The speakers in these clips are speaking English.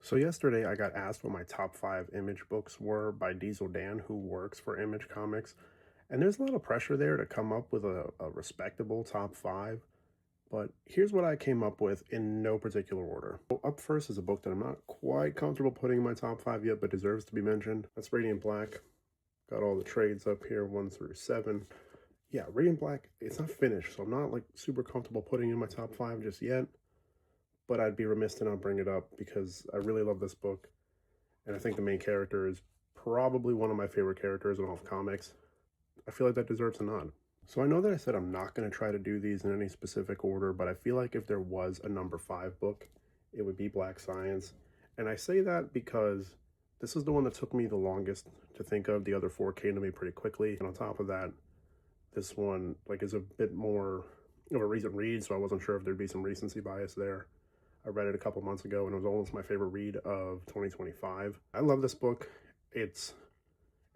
So yesterday I got asked what my top 5 Image books were by Diesel Dan, who works for Image Comics. And there's a lot of pressure there to come up with a respectable top five. But here's what I came up with in no particular order. So up first is a book that I'm not quite comfortable putting in my top five yet, but deserves to be mentioned. That's Radiant Black. Got all the trades up here, 1 through 7. Yeah, Radiant Black, it's not finished, so I'm not like super comfortable putting in my top five just yet. But I'd be remiss to not bring it up because I really love this book. And I think the main character is probably one of my favorite characters in all of comics. I feel like that deserves a nod. So I know that I said I'm not going to try to do these in any specific order, but I feel like if there was a number 5 book, it would be Black Science. And I say that because this is the one that took me the longest to think of. The other 4 came to me pretty quickly. And on top of that, this one is a bit more of a recent read, so I wasn't sure if there'd be some recency bias there. I read it a couple months ago and it was almost my favorite read of 2025. I love this book. It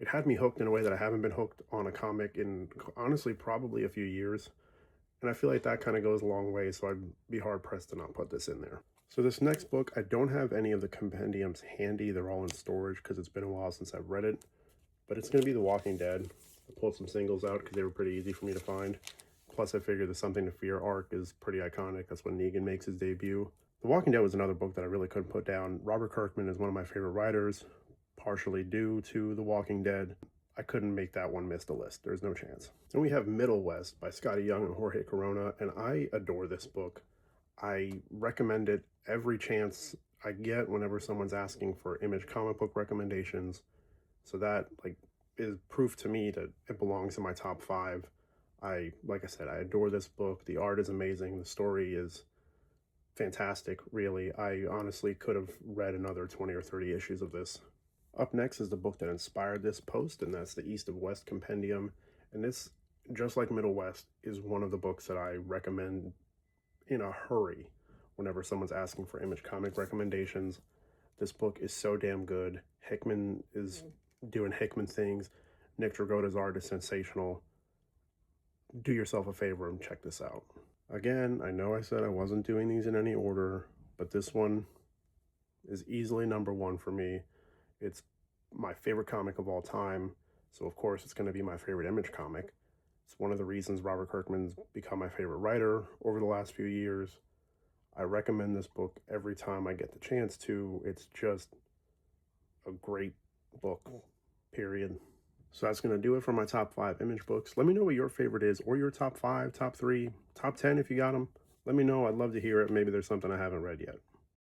had me hooked in a way that I haven't been hooked on a comic in honestly probably a few years. And I feel like that kind of goes a long way, so I'd be hard pressed to not put this in there. So this next book, I don't have any of the compendiums handy. They're all in storage because it's been a while since I've read it. But it's going to be The Walking Dead. I pulled some singles out because they were pretty easy for me to find. Plus I figured the Something to Fear arc is pretty iconic. That's when Negan makes his debut. The Walking Dead was another book that I really couldn't put down. Robert Kirkman is one of my favorite writers, partially due to The Walking Dead. I couldn't make that one miss the list. There's no chance. Then we have Middle West by Scotty Young and Jorge Corona, and I adore this book. I recommend it every chance I get whenever someone's asking for Image comic book recommendations. So that is proof to me that it belongs in my top 5. Like I said, I adore this book. The art is amazing. The story is fantastic, really. I honestly could have read another 20 or 30 issues of this. Up next is the book that inspired this post, and that's the East of West Compendium. And this, just like Middle West, is one of the books that I recommend in a hurry whenever someone's asking for Image comic recommendations. This book is so damn good. Hickman is doing Hickman things. Nick Dragotta's art is sensational. Do yourself a favor and check this out. Again, I know I said I wasn't doing these in any order, but this one is easily number 1 for me. It's my favorite comic of all time, so of course it's going to be my favorite Image comic. It's one of the reasons Robert Kirkman's become my favorite writer over the last few years. I recommend this book every time I get the chance to. It's just a great book, period. So that's going to do it for my top 5 Image books. Let me know what your favorite is, or your top 5, top 3, top 10 if you got them. Let me know. I'd love to hear it. Maybe there's something I haven't read yet.